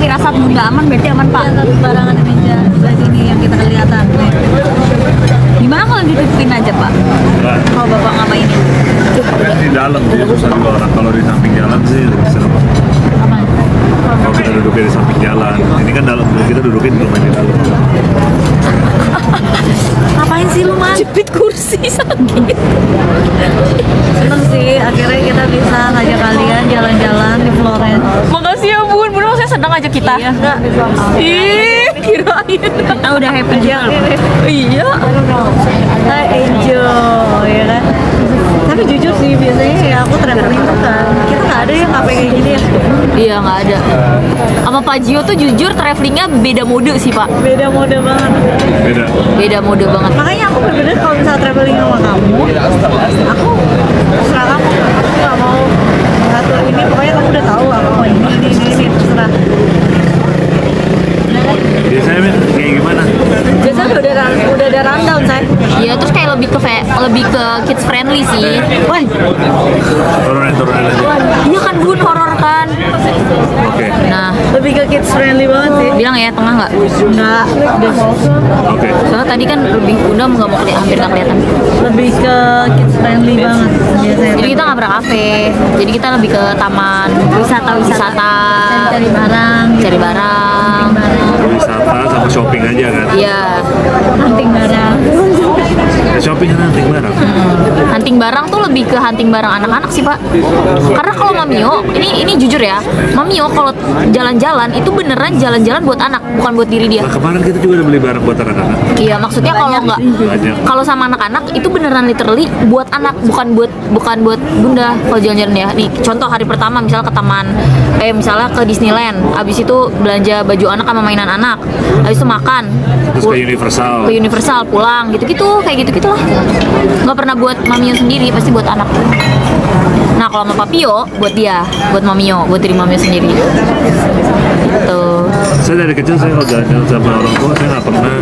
firasat bunda aman berarti aman pak. Iya, tapi barangan di meja sebelah sini yang kita kelihatan. Nih. Gimana kalau ditutupin aja pak? Enggak, Kalau bapak nggak mainin? di dalam dia susah juga orang. Kalau di samping jalan sih lebih serem. Aman. Kalau kita duduknya di samping jalan, ini kan dalam, kita dudukin belum main di dalam. Ngapain sih lu man? Jepit kursi sakit. Seneng sih, akhirnya kita bisa ngajak kalian jalan-jalan di Florence. Makasih ya bun, bun maksudnya senang aja kita. Iya, enggak. Ih, kirain. Kita udah happy juga. Iya. Kita enjoy, ya kan? Tapi jujur sih, biasanya ya aku traveling tuh kan, kita nggak ada yang ngapain kayak gini ya. Iya nggak ada. Sama Pak Gio tuh jujur travelingnya beda mode sih pak. Beda mode banget. Beda. Beda mode banget. Makanya aku bener-bener kalau misalnya traveling sama kamu, aku terserah kamu. Aku nggak mau ngatur ini, pokoknya kamu udah tahu aku mau ini, terserah. Biasanya Men, kayak gimana? Biasanya udah ada rundown, saya. Iya terus kayak lebih ke kids friendly sih. Wah, Turunin lagi. iya kan bun horor kan. Oke. Nah, Lebih ke kids friendly banget sih. bilang ya tengah nggak? Enggak, Oke. Soalnya tadi kan lebih udah nggak mau hampir nggak kelihatan. lebih ke kids friendly banget biasanya. Jadi kita nggak pernah kafe. Jadi kita lebih ke taman wisata. Cari barang, Cari barang. Wisata sama shopping aja kan? Iya. hunting barang. Shopping kan nanti barang. Hunting barang tuh lebih ke hunting barang anak-anak sih pak. Karena kalau Mamio, ini jujur ya, Mamio kalau jalan-jalan itu beneran jalan-jalan buat anak, bukan buat diri dia. Nah kemarin kita juga udah beli barang buat anak-anak. Iya maksudnya kalau nggak, Banyak. kalau sama anak-anak itu beneran literally buat anak, bukan buat bunda. Kalau jalan-jalan ya, nih contoh hari pertama misalnya ke taman, misalnya ke Disneyland, abis itu belanja baju anak sama mainan anak, abis itu makan, Terus ke Universal. ke Universal pulang gitu-gitu kayak gitu-gitulah. Nggak pernah buat Mamio sendiri, pasti buat anak. Nah kalau sama Papio buat dia, buat Mamio, buat diri Mamio sendiri. Gitu. Saya dari kecil saya kalau jalan-jalan sama orang tua saya nggak pernah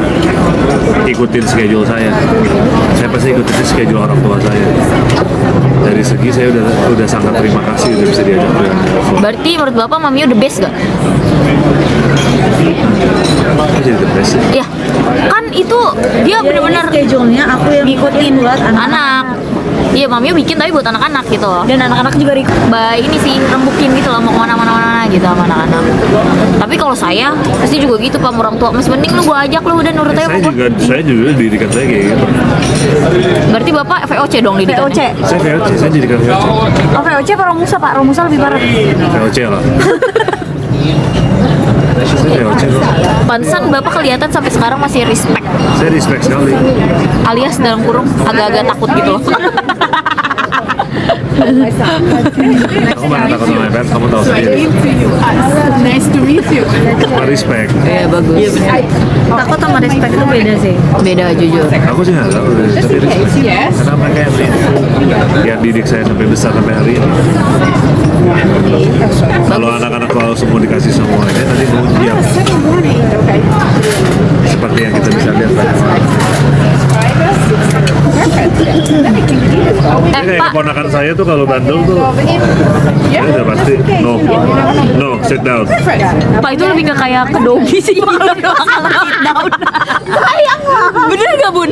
ikutin schedule saya. Saya pasti ikutin schedule orang tua saya. Dari segi saya udah sangat terima kasih udah bisa diajak jalan. Berarti menurut bapak Mamio the best gak? Kok jadi the best ya? Iya, kan itu dia bener-bener Schedule-nya aku yang ngikutin buat anak. Iya, Mamio bikin tapi buat anak-anak gitu. Dan anak-anak juga Ini sih rembukin gitu loh, mau kemana-mana gitu sama anak-anak. Tapi kalau saya pasti juga gitu pak, orang tua masih mending lu gua ajak lu udah nurut aja. Saya juga didikan saya kayak gitu. Berarti bapak VOC dong didikannya. VOC. Saya VOC, saya didikan VOC. Oh, VOC apa Romusa, Pak? Romusa lebih parah. VOC lah. Saya VOC loh. Pantesan bapak kelihatan sampai sekarang masih respect, Saya respect sekali. alias dalam kurung agak-agak takut gitu. Aku mana takut sama iPad, kamu tahu sendiri. Nice to meet you. Respect. Iya bagus. Takut sama respect itu beda sih. Beda jujur. Aku sih nggak tahu, tapi respect. Yes. Karena mereka yang didik saya sampai besar sampai hari ini. Kalau anak-anak kalau semua dikasih semuanya, nanti mau diam. Seperti yang kita bisa lihat tadi. Jadi kayak Pak, keponakan saya tuh kalau bandel tuh, ya udah pasti no, sit down. Pak itu lebih ke kayak ke dogi sih. Sayang lah. Bener gak bun?